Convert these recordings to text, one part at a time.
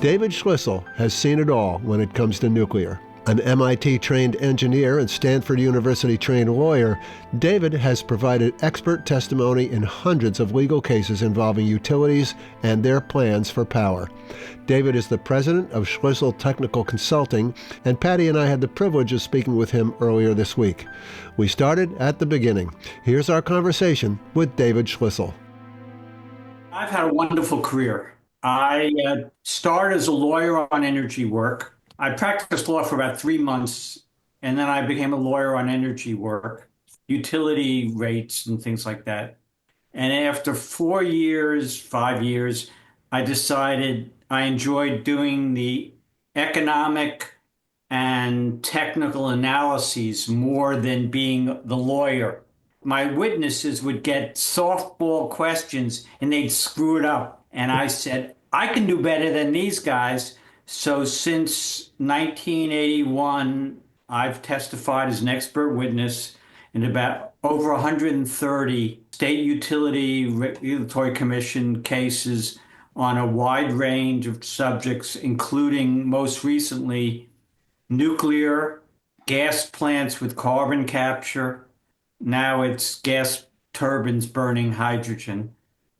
David Schlissel has seen it all when it comes to nuclear. An MIT-trained engineer and Stanford University-trained lawyer, David has provided expert testimony in hundreds of legal cases involving utilities and their plans for power. David is the president of Schlissel Technical Consulting, and Patty and I had the privilege of speaking with him earlier this week. We started at the beginning. Here's our conversation with David Schlissel. I've had a wonderful career. I started as a lawyer on energy work. I practiced law for about 3 months, and then I became a lawyer on energy work, utility rates and things like that. And after 4 years, 5 years, I decided I enjoyed doing the economic and technical analyses more than being the lawyer. My witnesses would get softball questions and they'd screw it up. And I said, I can do better than these guys. So since 1981, I've testified as an expert witness in about over 130 state utility regulatory commission cases on a wide range of subjects, including most recently nuclear, gas plants with carbon capture. Now it's gas turbines burning hydrogen.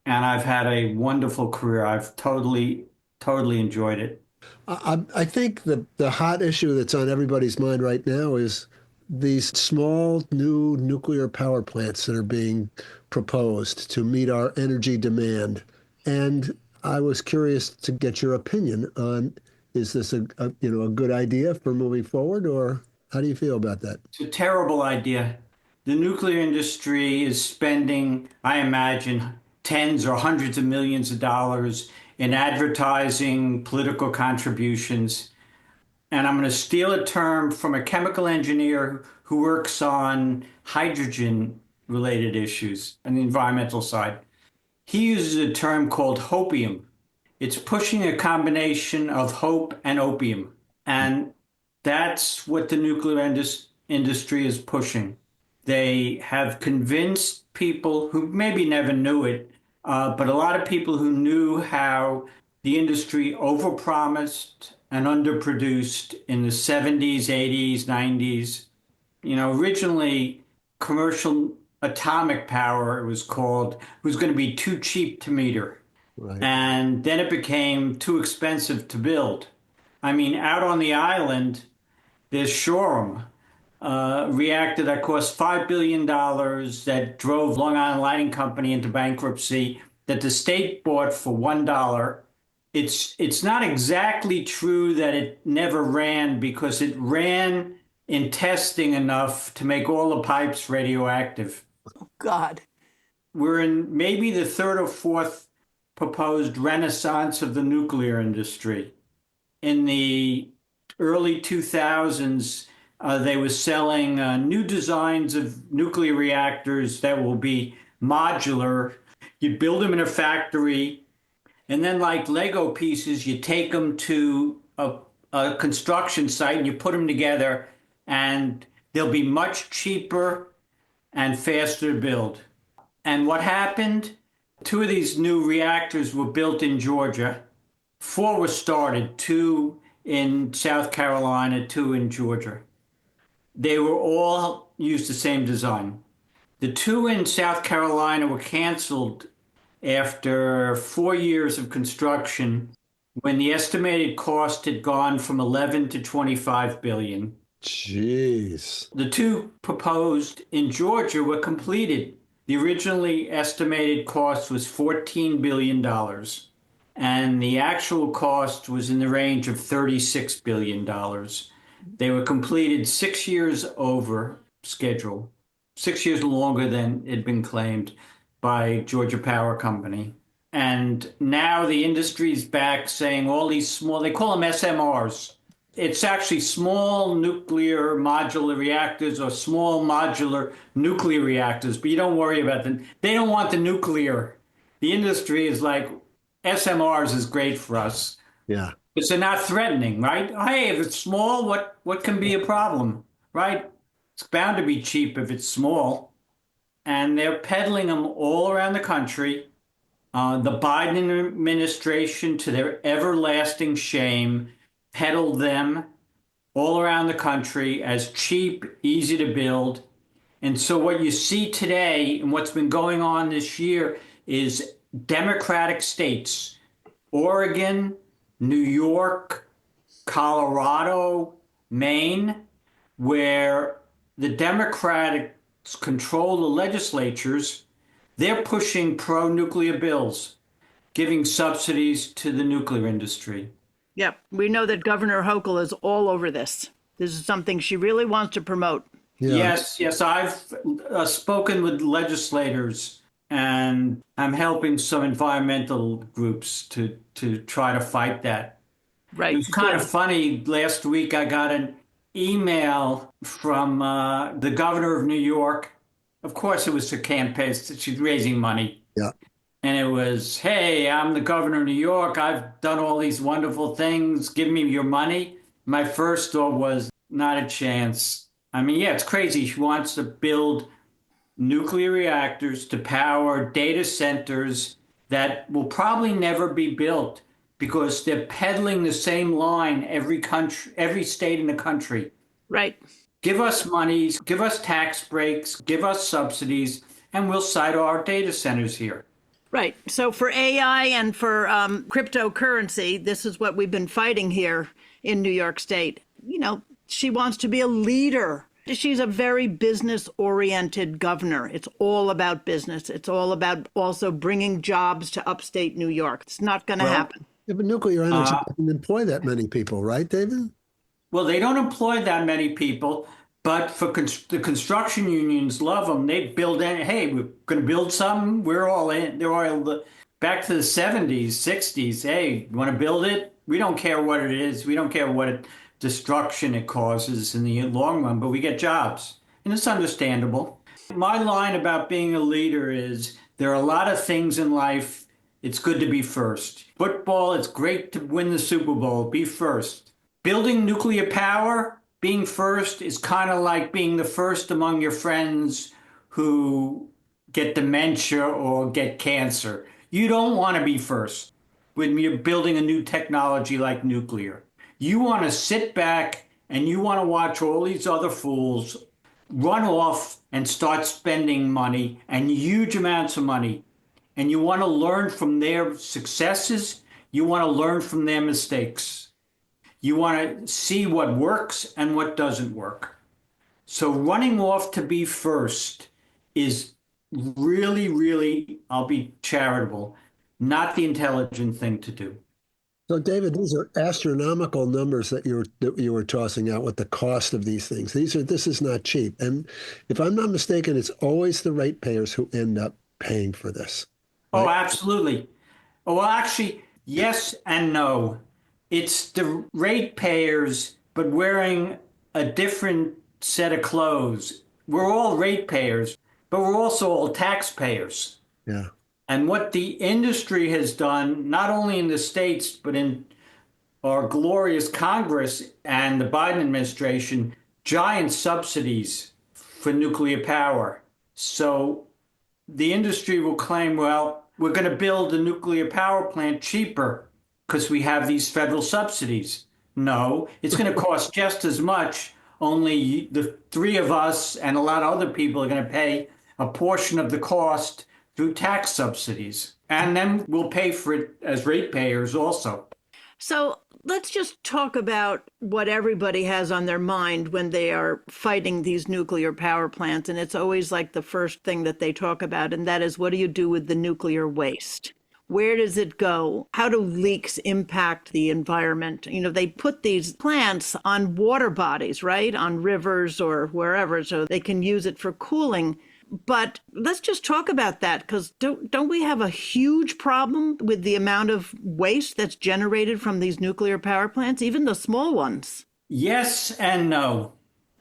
And I've had a wonderful career. I've totally enjoyed it. I think the hot issue that's on everybody's mind right now is these small new nuclear power plants that are being proposed to meet our energy demand. And I was curious to get your opinion on, is this a good idea for moving forward, or how do you feel about that? It's a terrible idea. The nuclear industry is spending, I imagine, tens or hundreds of millions of dollars in advertising, political contributions. And I'm going to steal a term from a chemical engineer who works on hydrogen-related issues on the environmental side. He uses a term called hopium. It's pushing a combination of hope and opium. And that's what the nuclear industry is pushing. They have convinced people who maybe never knew it, but a lot of people who knew how the industry overpromised and underproduced in the 70s, 80s, 90s. Originally, commercial atomic power, it was called, was going to be too cheap to meter. Right. And then it became too expensive to build. I mean, out on the island, there's Shoreham, reactor that cost $5 billion that drove Long Island Lighting Company into bankruptcy, that the state bought for $1. It's not exactly true that it never ran, because it ran in testing enough to make all the pipes radioactive. Oh, God. We're in maybe the third or fourth proposed renaissance of the nuclear industry. In the early 2000s, they were selling new designs of nuclear reactors that will be modular. You build them in a factory, and then like Lego pieces, you take them to a construction site and you put them together, and they'll be much cheaper and faster to build. And what happened? 2 of these new reactors were built in Georgia. 4 were started, 2 in South Carolina, 2 in Georgia. They were all used the same design. The 2 in South Carolina were canceled after 4 years of construction, when the estimated cost had gone from 11 to 25 billion. Jeez. The 2 proposed in Georgia were completed. The originally estimated cost was $14 billion, and the actual cost was in the range of $36 billion. They were completed 6 years over schedule, 6 years longer than had been claimed by Georgia Power Company. And now the industry's back saying all these small, they call them SMRs. It's actually small nuclear modular reactors or small modular nuclear reactors, but you don't worry about them. They don't want the nuclear. The industry is like, SMRs is great for us. Yeah. Because they're not threatening, right? Hey, if it's small, what can be a problem, right? It's bound to be cheap if it's small. And they're peddling them all around the country. The Biden administration, to their everlasting shame, peddled them all around the country as cheap, easy to build. And so what you see today and what's been going on this year is Democratic states, Oregon, New York, Colorado, Maine, where the Democrats control the legislatures, they're pushing pro-nuclear bills, giving subsidies to the nuclear industry. Yep. We know that Governor Hochul is all over this. This is something she really wants to promote. Yeah. Yes, I've spoken with legislators and I'm helping some environmental groups to try to fight that. It Right. was kind of Good. funny. Last week, I got an email from the governor of New York. Of course, it was her campaign. She's raising money. Yeah. And it was, hey, I'm the governor of New York. I've done all these wonderful things. Give me your money. My first thought was, not a chance. I mean, yeah, it's crazy. She wants to build nuclear reactors to power data centers that will probably never be built because they're peddling the same line every country, every state in the country. Right. Give us monies, give us tax breaks, give us subsidies, and we'll site our data centers here. Right. So for AI and for cryptocurrency, this is what we've been fighting here in New York State. You know, she wants to be a leader. She's a very business oriented governor. It's all about business. It's all about also bringing jobs to upstate New York. It's not going to happen. Yeah, but nuclear energy doesn't employ that many people, right, David? Well, they don't employ that many people, but for the construction unions love them. They build in, hey, we're going to build something. We're all in. They're all back to the 70s, 60s. Hey, you want to build it? We don't care what it is. We don't care what destruction it causes in the long run, but we get jobs. And it's understandable. My line about being a leader is there are a lot of things in life. It's good to be first. Football, it's great to win the Super Bowl. Be first. Building nuclear power, being first is kind of like being the first among your friends who get dementia or get cancer. You don't want to be first when you're building a new technology like nuclear. You want to sit back and you want to watch all these other fools run off and start spending money and huge amounts of money. And you want to learn from their successes. You want to learn from their mistakes. You want to see what works and what doesn't work. So running off to be first is really, really, I'll be charitable, not the intelligent thing to do. So, David, these are astronomical numbers that you were tossing out with the cost of these things. This is not cheap. And if I'm not mistaken, it's always the ratepayers who end up paying for this. Right? Oh, absolutely. Oh, well, actually, yes and no. It's the ratepayers, but wearing a different set of clothes. We're all ratepayers, but we're also all taxpayers. Yeah. And what the industry has done, not only in the States, but in our glorious Congress and the Biden administration, giant subsidies for nuclear power. So the industry will claim, well, we're going to build a nuclear power plant cheaper because we have these federal subsidies. No, it's going to cost just as much, only the three of us and a lot of other people are going to pay a portion of the cost through tax subsidies. And then we'll pay for it as ratepayers also. So let's just talk about what everybody has on their mind when they are fighting these nuclear power plants. And it's always like the first thing that they talk about, and that is, what do you do with the nuclear waste? Where does it go? How do leaks impact the environment? You know, they put these plants on water bodies, right? On rivers or wherever, so they can use it for cooling. But let's just talk about that, because don't we have a huge problem with the amount of waste that's generated from these nuclear power plants, even the small ones? Yes and no.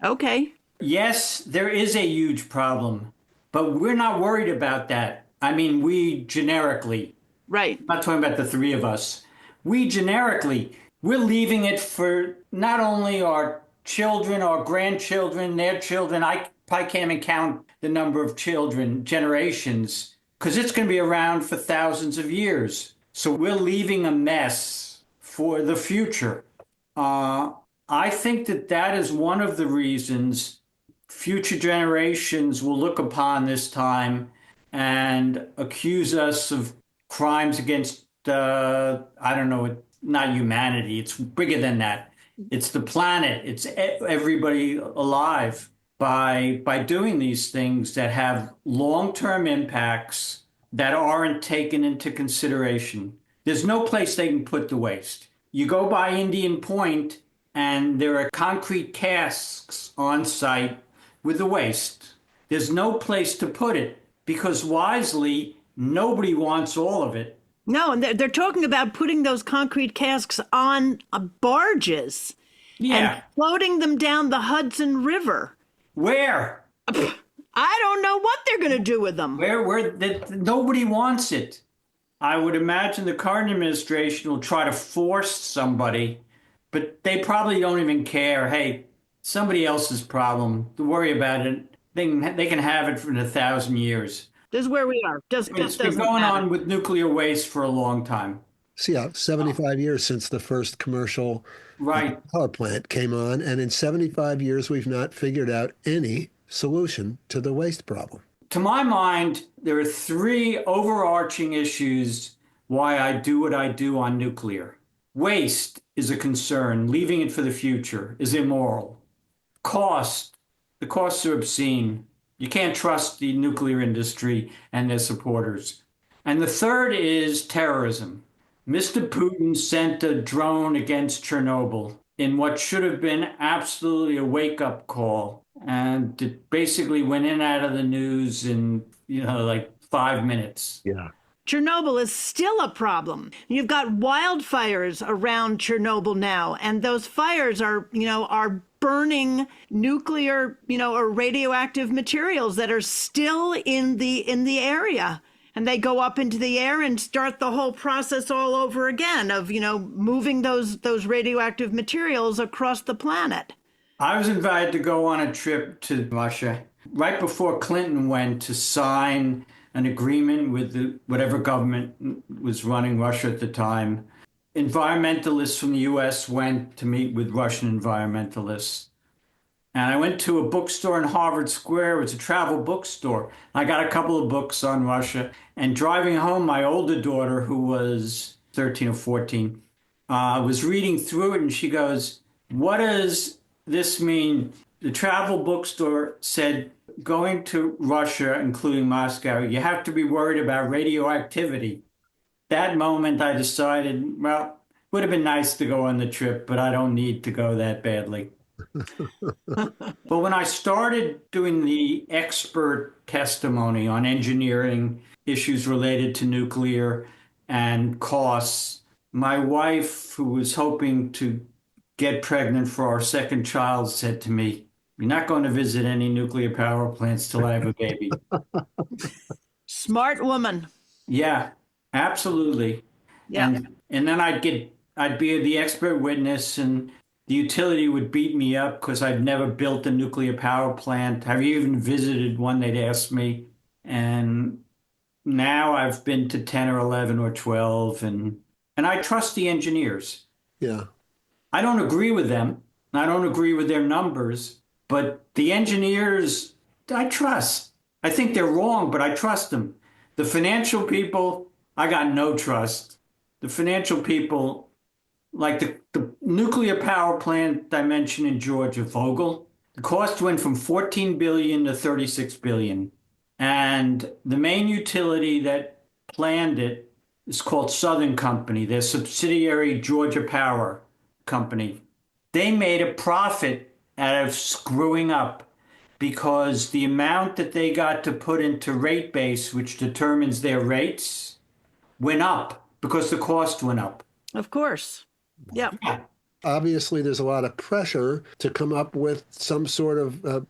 Okay. Yes, there is a huge problem, but we're not worried about that. I mean, we generically, Right. I'm not talking about the three of us, we generically, we're leaving it for not only our children, our grandchildren, their children. I can't even count the number of children, generations because it's going to be around for thousands of years. So we're leaving a mess for the future. Uh, I think that that is one of the reasons future generations will look upon this time and accuse us of crimes against, I don't know, not humanity. It's bigger than that. It's the planet. It's everybody alive by doing these things that have long-term impacts that aren't taken into consideration. There's no place they can put the waste. You go by Indian Point, and there are concrete casks on site with the waste. There's no place to put it because wisely, nobody wants all of it. No, and they're talking about putting those concrete casks on barges and Yeah. floating them down the Hudson River. Where? I don't know what they're going to do with them. Where that nobody wants it. I would imagine the current administration will try to force somebody, but they probably don't even care. Hey, somebody else's problem. Don't worry about it. They can have it for 1,000 years. This is where we are. Just It's been doesn't going matter. on with nuclear waste for a long time. So yeah, 75 years since the first commercial Right. power plant came on, and in 75 years, we've not figured out any solution to the waste problem. To my mind, there are three overarching issues why I do what I do on nuclear. Waste is a concern. Leaving it for the future is immoral. Cost, the costs are obscene. You can't trust the nuclear industry and their supporters. And the third is terrorism. Mr. Putin sent a drone against Chernobyl in what should have been absolutely a wake-up call. And it basically went in and out of the news in, like 5 minutes. Yeah. Chernobyl is still a problem. You've got wildfires around Chernobyl now, and those fires are burning nuclear, or radioactive materials that are still in the area. And they go up into the air and start the whole process all over again of, moving those radioactive materials across the planet. I was invited to go on a trip to Russia right before Clinton went to sign an agreement with whatever government was running Russia at the time. Environmentalists from the US went to meet with Russian environmentalists. And I went to a bookstore in Harvard Square. It was a travel bookstore. I got a couple of books on Russia. And driving home, my older daughter, who was 13 or 14, was reading through it. And she goes, "What does this mean?" The travel bookstore said, going to Russia, including Moscow, you have to be worried about radioactivity. That moment, I decided, well, it would have been nice to go on the trip, but I don't need to go that badly. But when I started doing the expert testimony on engineering issues related to nuclear and costs, my wife, who was hoping to get pregnant for our second child, said to me, "You're not going to visit any nuclear power plants till I have a baby." Smart woman. Yeah, absolutely. Yeah. And then I'd be the expert witness, and the utility would beat me up because I'd never built a nuclear power plant. Have you even visited one? They'd ask me. And now I've been to 10 or 11 or 12, and I trust the engineers. Yeah. I don't agree with them. I don't agree with their numbers, but the engineers, I trust. I think they're wrong, but I trust them. The financial people, I got no trust. The financial people, like the nuclear power plant I mentioned in Georgia, Vogtle, the cost went from 14 billion to 36 billion. And the main utility that planned it is called Southern Company, their subsidiary Georgia Power Company. They made a profit out of screwing up because the amount that they got to put into rate base, which determines their rates, went up because the cost went up. Of course. Yeah. Obviously, there's a lot of pressure to come up with some sort of,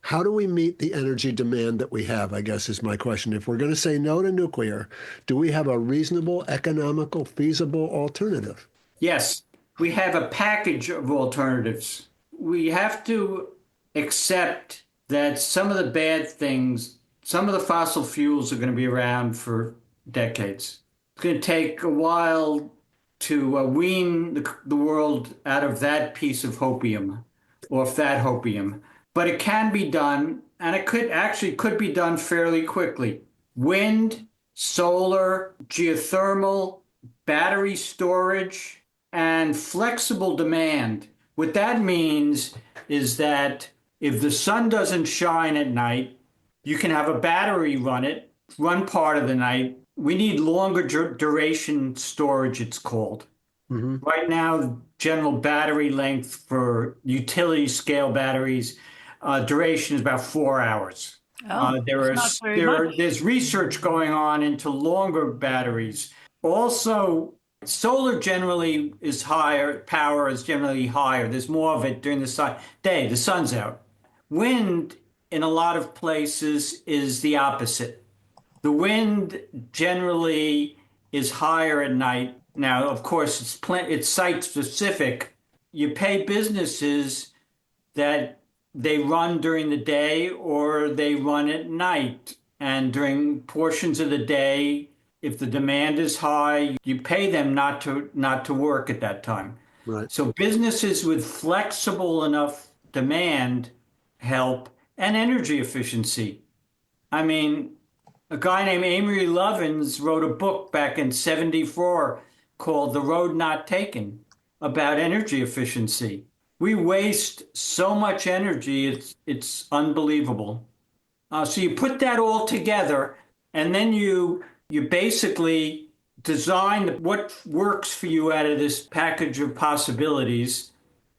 how do we meet the energy demand that we have, I guess is my question. If we're going to say no to nuclear, do we have a reasonable, economical, feasible alternative? Yes, we have a package of alternatives. We have to accept that some of the bad things some of the fossil fuels are going to be around for decades. It's going to take a while to wean the world out of that piece of hopium or fat hopium. But it can be done, and it could be done fairly quickly. Wind, solar, geothermal, battery storage, and flexible demand. What that means is that if the sun doesn't shine at night, you can have a battery run part of the night. We need longer duration storage, it's called. Mm-hmm. Right now, general battery length for utility scale batteries, duration is about 4 hours. There's research going on into longer batteries. Also, solar generally is higher, power is generally higher. There's more of it during the day, the sun's out. Wind in a lot of places is the opposite. The wind generally is higher at night. Now, of course, it's site specific. You pay businesses that they run during the day or they run at night. And during portions of the day, if the demand is high, you pay them not to work at that time. Right. So businesses with flexible enough demand help, and energy efficiency. I mean, a guy named Amory Lovins wrote a book back in '74 called The Road Not Taken about energy efficiency. We waste so much energy, it's unbelievable. So you put that all together, and then you basically design what works for you out of this package of possibilities.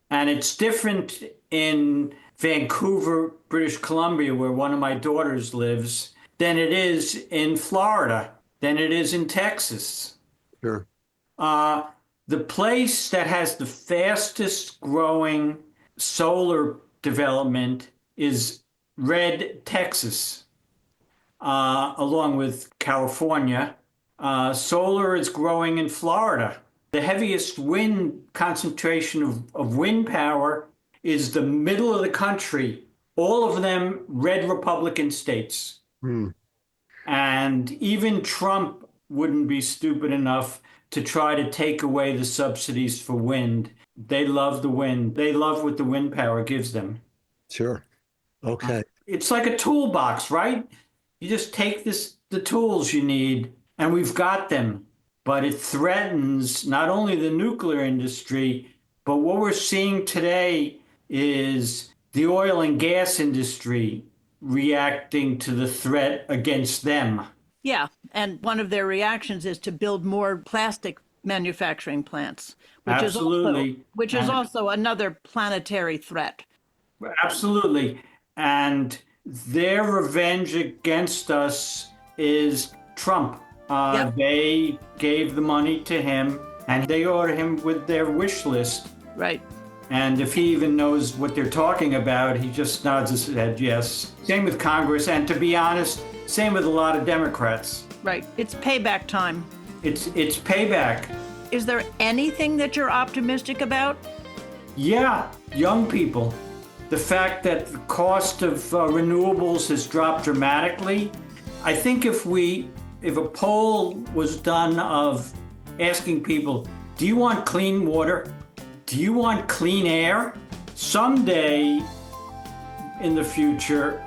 And it's different in Vancouver, British Columbia, where one of my daughters lives, than it is in Florida, than it is in Texas. Sure. The place that has the fastest growing solar development is Red, Texas, along with California. Solar is growing in Florida. The heaviest wind concentration of wind power is the middle of the country, all of them red Republican states. And even Trump wouldn't be stupid enough to try to take away the subsidies for wind. They love the wind. They love what the wind power gives them. Sure. Okay. It's like a toolbox, right? You just take the tools you need, and we've got them. But it threatens not only the nuclear industry, but what we're seeing today is the oil and gas industry reacting to the threat against them. Yeah, and one of their reactions is to build more plastic manufacturing plants, which is also another planetary threat. Absolutely. And their revenge against us is Trump. Yep. They gave the money to him, and they ordered him with their wish list. Right. And if he even knows what they're talking about, he just nods his head yes. Same with Congress, and to be honest, same with a lot of Democrats. Right. It's payback time. It's payback. Is there anything that you're optimistic about? Yeah, young people. The fact that the cost of renewables has dropped dramatically. I think if a poll was done of asking people, do you want clean water? Do you want clean air? Someday in the future,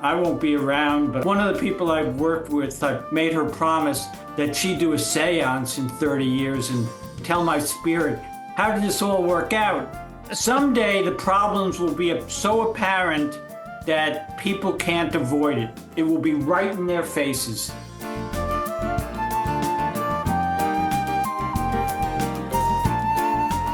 I won't be around, but one of the people I've worked with, I've made her promise that she'd do a seance in 30 years and tell my spirit, how did this all work out? Someday the problems will be so apparent that people can't avoid it. It will be right in their faces.